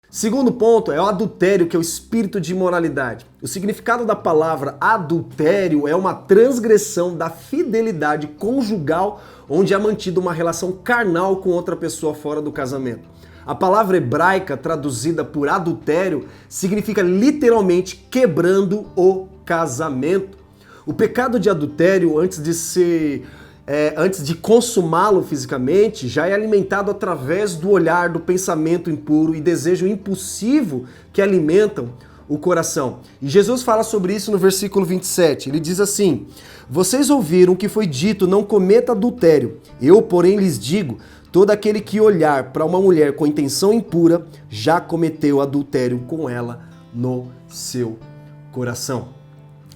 Segundo ponto é o adultério, que é o espírito de imoralidade. O significado da palavra adultério é uma transgressão da fidelidade conjugal, onde é mantida uma relação carnal com outra pessoa fora do casamento. A palavra hebraica traduzida por adultério significa literalmente quebrando o casamento. O pecado de adultério, antes de consumá-lo fisicamente, já é alimentado através do olhar, do pensamento impuro e desejo impulsivo que alimentam o coração. E Jesus fala sobre isso no versículo 27. Ele diz assim: vocês ouviram que foi dito, não cometa adultério. Eu, porém, lhes digo, todo aquele que olhar para uma mulher com intenção impura, já cometeu adultério com ela no seu coração.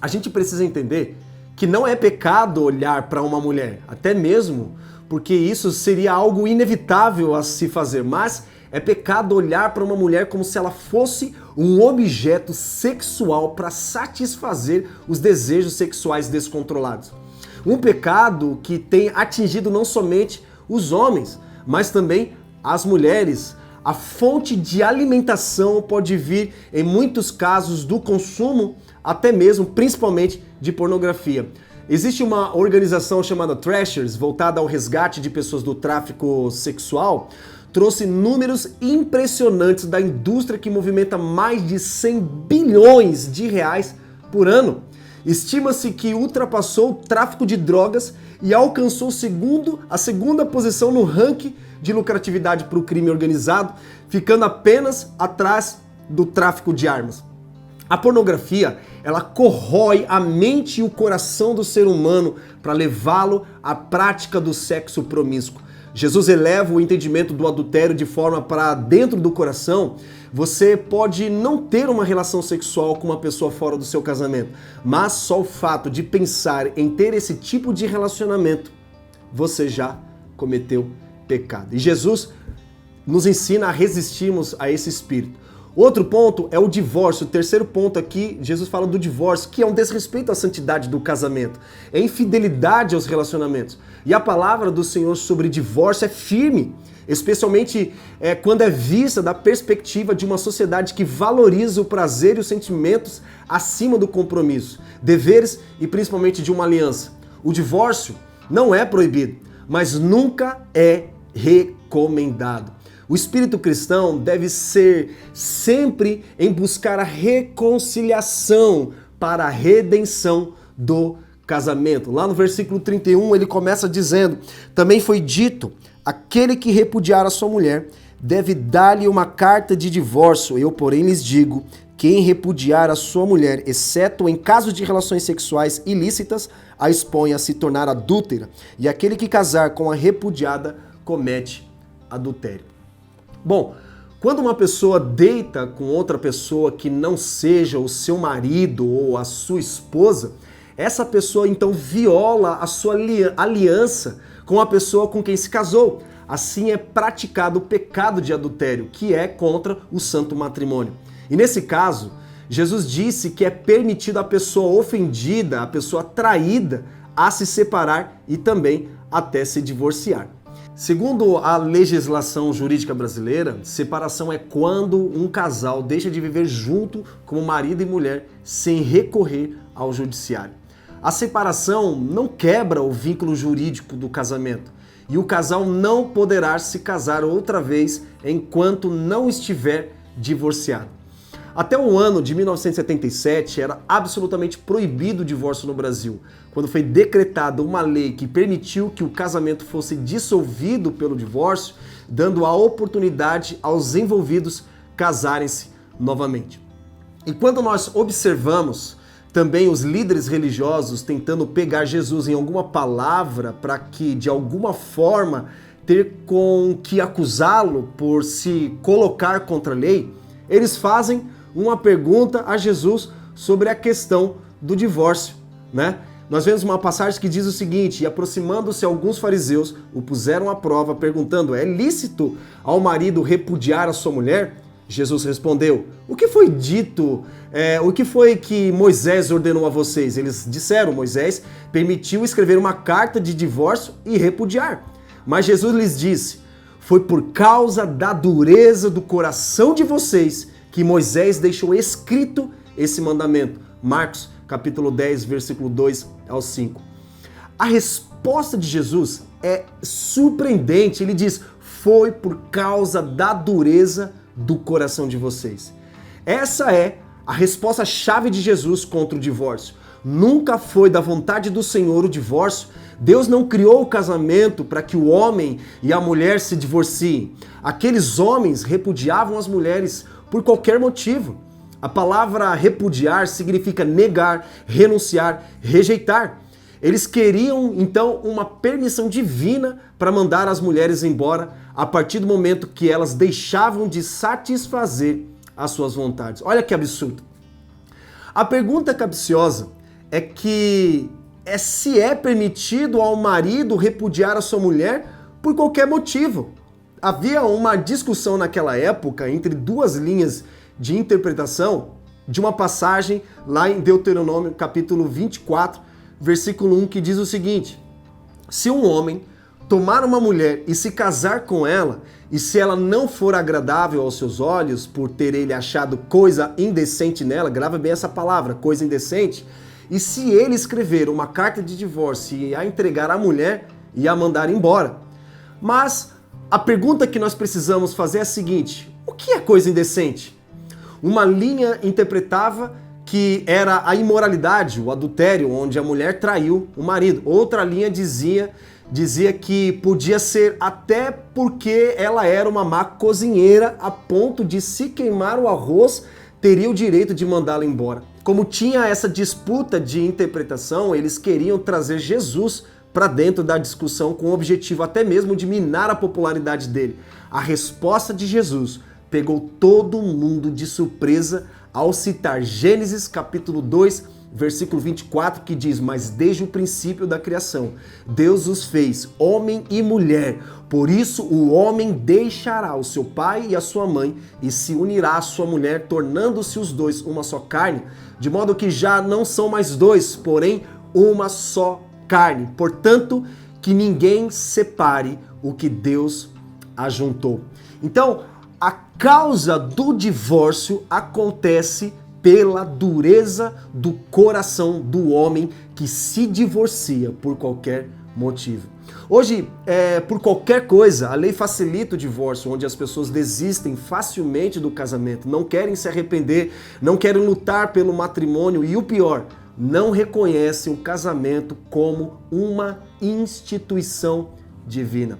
A gente precisa entender que não é pecado olhar para uma mulher, até mesmo porque isso seria algo inevitável a se fazer, mas é pecado olhar para uma mulher como se ela fosse um objeto sexual para satisfazer os desejos sexuais descontrolados. Um pecado que tem atingido não somente os homens, mas também as mulheres. A fonte de alimentação pode vir, em muitos casos, do consumo, até mesmo, principalmente, de pornografia. Existe uma organização chamada Thrashers, voltada ao resgate de pessoas do tráfico sexual, trouxe números impressionantes da indústria que movimenta mais de 100 bilhões de reais por ano. Estima-se que ultrapassou o tráfico de drogas e alcançou a segunda posição no ranking de lucratividade para o crime organizado, ficando apenas atrás do tráfico de armas. A pornografia, ela corrói a mente e o coração do ser humano para levá-lo à prática do sexo promíscuo. Jesus eleva o entendimento do adultério de forma para dentro do coração. Você pode não ter uma relação sexual com uma pessoa fora do seu casamento, mas só o fato de pensar em ter esse tipo de relacionamento, você já cometeu pecado. E Jesus nos ensina a resistirmos a esse espírito. Outro ponto é o divórcio. O terceiro ponto aqui, Jesus fala do divórcio, que é um desrespeito à santidade do casamento, é infidelidade aos relacionamentos. E a palavra do Senhor sobre divórcio é firme, especialmente quando é vista da perspectiva de uma sociedade que valoriza o prazer e os sentimentos acima do compromisso, deveres e principalmente de uma aliança. O divórcio não é proibido, mas nunca é recomendado. O espírito cristão deve ser sempre em buscar a reconciliação para a redenção do casamento. Lá no versículo 31 ele começa dizendo: também foi dito, aquele que repudiar a sua mulher deve dar-lhe uma carta de divórcio. Eu, porém, lhes digo, quem repudiar a sua mulher, exceto em caso de relações sexuais ilícitas, a expõe a se tornar adúltera, e aquele que casar com a repudiada comete adultério. Bom, quando uma pessoa deita com outra pessoa que não seja o seu marido ou a sua esposa, essa pessoa então viola a sua aliança com a pessoa com quem se casou. Assim é praticado o pecado de adultério, que é contra o santo matrimônio. E nesse caso, Jesus disse que é permitido a pessoa ofendida, a pessoa traída, a se separar e também até se divorciar. Segundo a legislação jurídica brasileira, separação é quando um casal deixa de viver junto como marido e mulher sem recorrer ao judiciário. A separação não quebra o vínculo jurídico do casamento e o casal não poderá se casar outra vez enquanto não estiver divorciado. Até o ano de 1977 era absolutamente proibido o divórcio no Brasil, quando foi decretada uma lei que permitiu que o casamento fosse dissolvido pelo divórcio, dando a oportunidade aos envolvidos casarem-se novamente. E quando nós observamos também os líderes religiosos tentando pegar Jesus em alguma palavra para que, de alguma forma, ter com que acusá-lo por se colocar contra a lei, eles fazem uma pergunta a Jesus sobre a questão do divórcio, né? Nós vemos uma passagem que diz o seguinte: e aproximando-se alguns fariseus, o puseram à prova, perguntando: é lícito ao marido repudiar a sua mulher? Jesus respondeu: o que foi dito, o que foi que Moisés ordenou a vocês? Eles disseram: Moisés permitiu escrever uma carta de divórcio e repudiar. Mas Jesus lhes disse: foi por causa da dureza do coração de vocês que Moisés deixou escrito esse mandamento. Marcos capítulo 10, versículo 2 ao 5. A resposta de Jesus é surpreendente. Ele diz: foi por causa da dureza do coração de vocês. Essa é a resposta-chave de Jesus contra o divórcio. Nunca foi da vontade do Senhor o divórcio. Deus não criou o casamento para que o homem e a mulher se divorciem. Aqueles homens repudiavam as mulheres por qualquer motivo. A palavra repudiar significa negar, renunciar, rejeitar. Eles queriam, então, uma permissão divina para mandar as mulheres embora a partir do momento que elas deixavam de satisfazer as suas vontades. Olha que absurdo. A pergunta capciosa é se é permitido ao marido repudiar a sua mulher por qualquer motivo. Havia uma discussão naquela época entre duas linhas de interpretação de uma passagem lá em Deuteronômio capítulo 24, versículo 1, que diz o seguinte: se um homem tomar uma mulher e se casar com ela, e se ela não for agradável aos seus olhos, por ter ele achado coisa indecente nela, grava bem essa palavra, coisa indecente, e se ele escrever uma carta de divórcio e a entregar à mulher e a mandar embora. Mas a pergunta que nós precisamos fazer é a seguinte: o que é coisa indecente? Uma linha interpretava que era a imoralidade, o adultério, onde a mulher traiu o marido. Outra linha dizia que podia ser até porque ela era uma má cozinheira, a ponto de, se queimar o arroz, teria o direito de mandá-la embora. Como tinha essa disputa de interpretação, eles queriam trazer Jesus para dentro da discussão com o objetivo até mesmo de minar a popularidade dele. A resposta de Jesus pegou todo mundo de surpresa ao citar Gênesis capítulo 2, versículo 24, que diz: mas desde o princípio da criação, Deus os fez homem e mulher. Por isso o homem deixará o seu pai e a sua mãe e se unirá à sua mulher, tornando-se os dois uma só carne, de modo que já não são mais dois, porém uma só carne. Portanto, que ninguém separe o que Deus ajuntou. Então, a causa do divórcio acontece pela dureza do coração do homem que se divorcia por qualquer motivo. Hoje, por qualquer coisa, a lei facilita o divórcio, onde as pessoas desistem facilmente do casamento, não querem se arrepender, não querem lutar pelo matrimônio e, o pior, não reconhecem o casamento como uma instituição divina.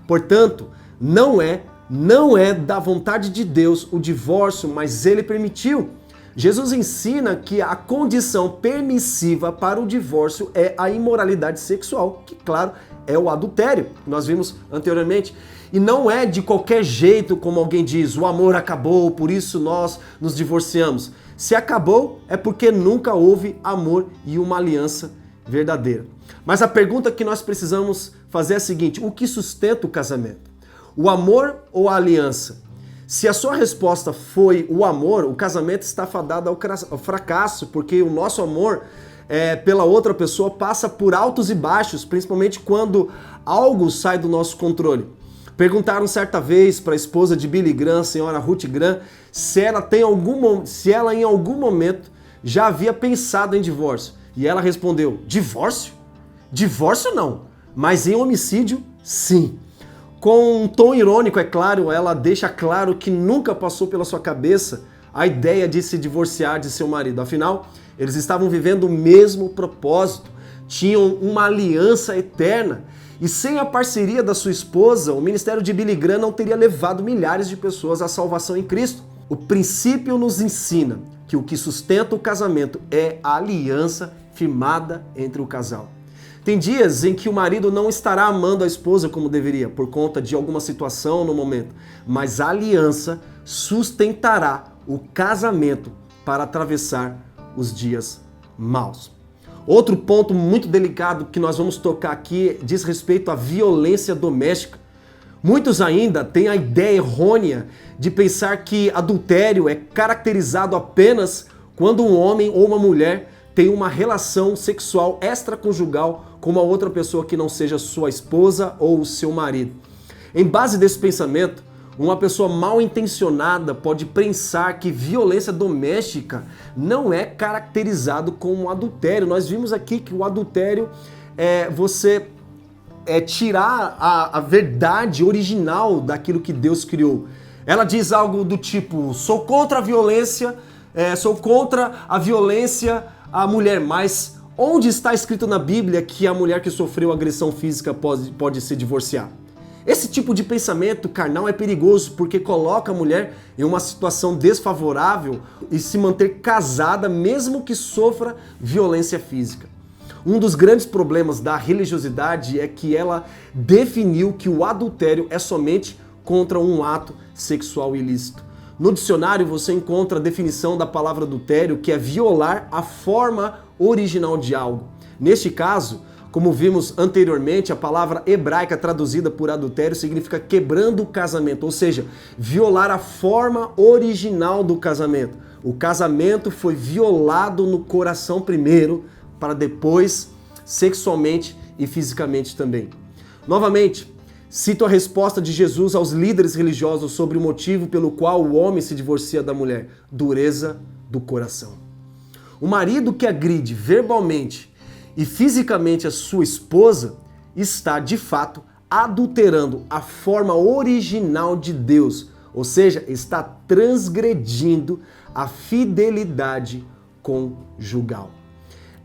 Portanto, não é da vontade de Deus o divórcio, mas ele permitiu. Jesus ensina que a condição permissiva para o divórcio é a imoralidade sexual, que, claro, é o adultério, que nós vimos anteriormente. E não é de qualquer jeito, como alguém diz: o amor acabou, por isso nós nos divorciamos. Se acabou, é porque nunca houve amor e uma aliança verdadeira. Mas a pergunta que nós precisamos fazer é a seguinte: o que sustenta o casamento? O amor ou a aliança? Se a sua resposta foi o amor, o casamento está fadado ao fracasso, porque o nosso amor pela outra pessoa passa por altos e baixos, principalmente quando algo sai do nosso controle. Perguntaram certa vez para a esposa de Billy Graham, a senhora Ruth Graham, se ela em algum momento já havia pensado em divórcio. E ela respondeu: divórcio? Divórcio não, mas em homicídio, sim. Com um tom irônico, é claro, ela deixa claro que nunca passou pela sua cabeça a ideia de se divorciar de seu marido. Afinal, eles estavam vivendo o mesmo propósito, tinham uma aliança eterna. E sem a parceria da sua esposa, o ministério de Billy Graham não teria levado milhares de pessoas à salvação em Cristo. O princípio nos ensina que o que sustenta o casamento é a aliança firmada entre o casal. Tem dias em que o marido não estará amando a esposa como deveria, por conta de alguma situação no momento, mas a aliança sustentará o casamento para atravessar os dias maus. Outro ponto muito delicado que nós vamos tocar aqui diz respeito à violência doméstica. Muitos ainda têm a ideia errônea de pensar que adultério é caracterizado apenas quando um homem ou uma mulher tem uma relação sexual extraconjugal com uma outra pessoa que não seja sua esposa ou seu marido. Em base desse pensamento, uma pessoa mal intencionada pode pensar que violência doméstica não é caracterizado como adultério. Nós vimos aqui que o adultério é você tirar a verdade original daquilo que Deus criou. Ela diz algo do tipo, sou contra a violência à mulher, mas onde está escrito na Bíblia que a mulher que sofreu agressão física pode se divorciar? Esse tipo de pensamento carnal é perigoso porque coloca a mulher em uma situação desfavorável e se manter casada mesmo que sofra violência física. Um dos grandes problemas da religiosidade é que ela definiu que o adultério é somente contra um ato sexual ilícito. No dicionário você encontra a definição da palavra adultério, que é violar a forma original de algo. Neste caso, como vimos anteriormente, a palavra hebraica traduzida por adultério significa quebrando o casamento, ou seja, violar a forma original do casamento. O casamento foi violado no coração primeiro, para depois sexualmente e fisicamente também. Novamente, cito a resposta de Jesus aos líderes religiosos sobre o motivo pelo qual o homem se divorcia da mulher: dureza do coração. O marido que agride verbalmente e fisicamente a sua esposa está, de fato, adulterando a forma original de Deus, ou seja, está transgredindo a fidelidade conjugal.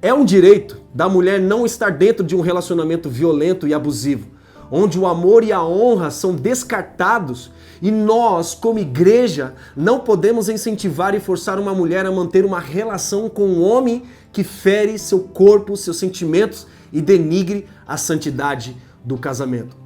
É um direito da mulher não estar dentro de um relacionamento violento e abusivo, onde o amor e a honra são descartados, e nós, como igreja, não podemos incentivar e forçar uma mulher a manter uma relação com um homem que fere seu corpo, seus sentimentos e denigre a santidade do casamento.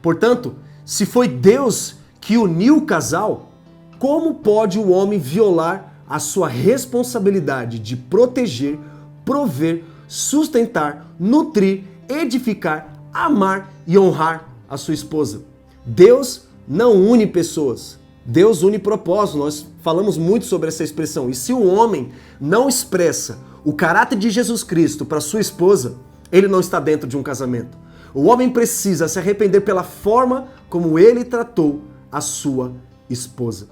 Portanto, se foi Deus que uniu o casal, como pode o homem violar a sua responsabilidade de proteger, prover, sustentar, nutrir, edificar, amar e honrar a sua esposa? Deus não une pessoas, Deus une propósitos. Nós falamos muito sobre essa expressão. E se o homem não expressa o caráter de Jesus Cristo para sua esposa, ele não está dentro de um casamento. O homem precisa se arrepender pela forma como ele tratou a sua esposa.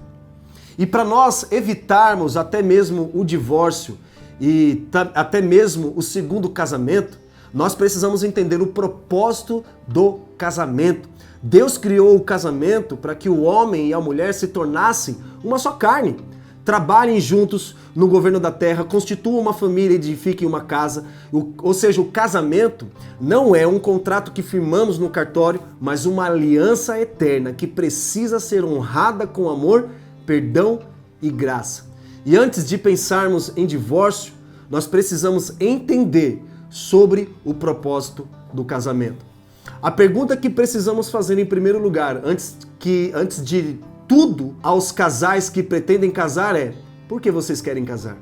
E para nós evitarmos até mesmo o divórcio e até mesmo o segundo casamento, nós precisamos entender o propósito do casamento. Deus criou o casamento para que o homem e a mulher se tornassem uma só carne. Trabalhem juntos no governo da terra, constituam uma família e edifiquem uma casa. Ou seja, o casamento não é um contrato que firmamos no cartório, mas uma aliança eterna que precisa ser honrada com amor, perdão e graça. E antes de pensarmos em divórcio, nós precisamos entender sobre o propósito do casamento. A pergunta que precisamos fazer em primeiro lugar, antes de tudo, aos casais que pretendem casar é: por que vocês querem casar?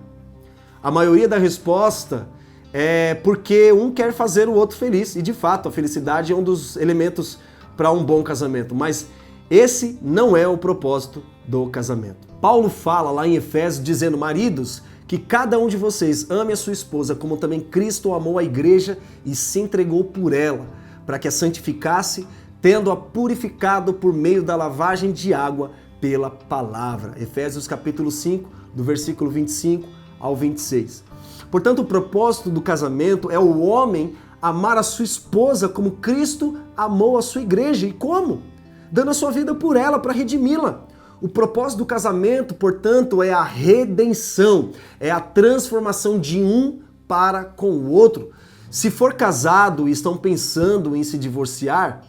A maioria da resposta é porque um quer fazer o outro feliz, e de fato a felicidade é um dos elementos para um bom casamento, mas esse não é o propósito do casamento. Paulo fala lá em Efésios dizendo: maridos, que cada um de vocês ame a sua esposa como também Cristo amou a igreja e se entregou por ela, para que a santificasse, tendo-a purificado por meio da lavagem de água pela palavra. Efésios capítulo 5, do versículo 25 ao 26. Portanto, o propósito do casamento é o homem amar a sua esposa como Cristo amou a sua igreja. E como? Dando a sua vida por ela, para redimi-la. O propósito do casamento, portanto, é a redenção, é a transformação de um para com o outro. Se for casado e estão pensando em se divorciar,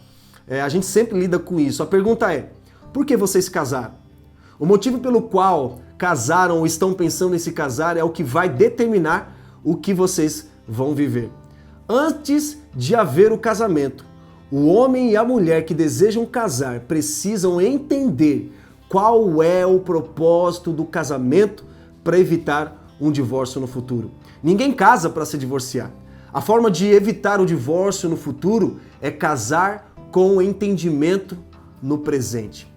a gente sempre lida com isso. A pergunta é: por que vocês se casaram? O motivo pelo qual casaram ou estão pensando em se casar é o que vai determinar o que vocês vão viver. Antes de haver o casamento, o homem e a mulher que desejam casar precisam entender qual é o propósito do casamento para evitar um divórcio no futuro. Ninguém casa para se divorciar. A forma de evitar o divórcio no futuro é casar com entendimento no presente.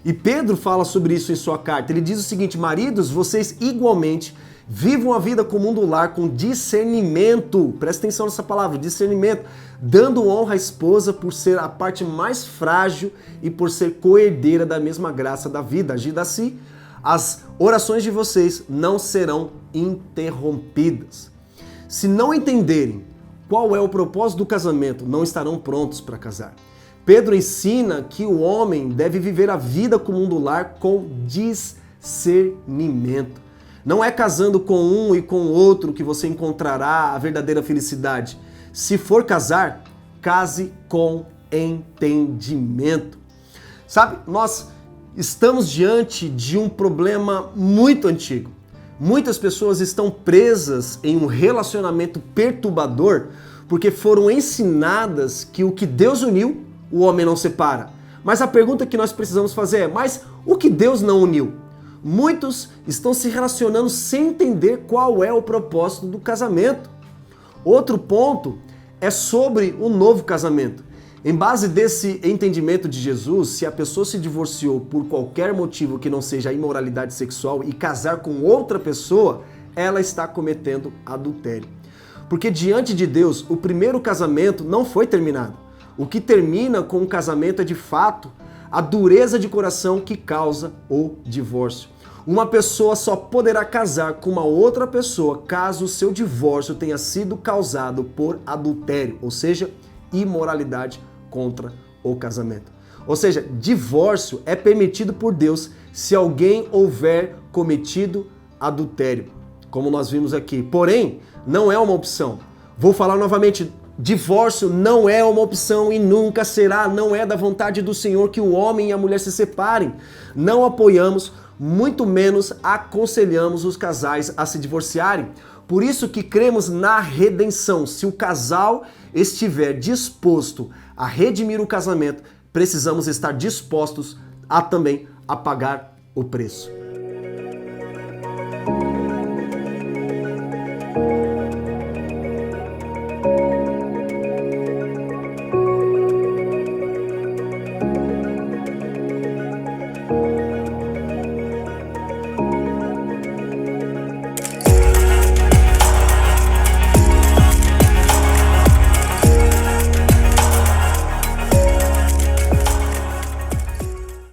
E Pedro fala sobre isso em sua carta. Ele diz o seguinte: maridos, vocês igualmente vivam a vida comum do lar com discernimento. Presta atenção nessa palavra, discernimento. Dando honra à esposa por ser a parte mais frágil e por ser coerdeira da mesma graça da vida. Agindo assim, as orações de vocês não serão interrompidas. Se não entenderem qual é o propósito do casamento, não estarão prontos para casar. Pedro ensina que o homem deve viver a vida comum do lar com discernimento. Não é casando com um e com o outro que você encontrará a verdadeira felicidade. Se for casar, case com entendimento. Sabe, nós estamos diante de um problema muito antigo. Muitas pessoas estão presas em um relacionamento perturbador porque foram ensinadas que o que Deus uniu, o homem não separa. Mas a pergunta que nós precisamos fazer é: mas o que Deus não uniu? Muitos estão se relacionando sem entender qual é o propósito do casamento. Outro ponto é sobre o novo casamento. Em base desse entendimento de Jesus, se a pessoa se divorciou por qualquer motivo que não seja a imoralidade sexual e casar com outra pessoa, ela está cometendo adultério. Porque diante de Deus, o primeiro casamento não foi terminado. O que termina com o casamento é, de fato, a dureza de coração que causa o divórcio. Uma pessoa só poderá casar com uma outra pessoa caso o seu divórcio tenha sido causado por adultério, ou seja, imoralidade contra o casamento. Ou seja, divórcio é permitido por Deus se alguém houver cometido adultério, como nós vimos aqui. Porém, não é uma opção. Vou falar novamente: divórcio não é uma opção e nunca será. Não é da vontade do Senhor que o homem e a mulher se separem. Não apoiamos, muito menos aconselhamos os casais a se divorciarem. Por isso que cremos na redenção. Se o casal estiver disposto a redimir o casamento, precisamos estar dispostos a também a pagar o preço.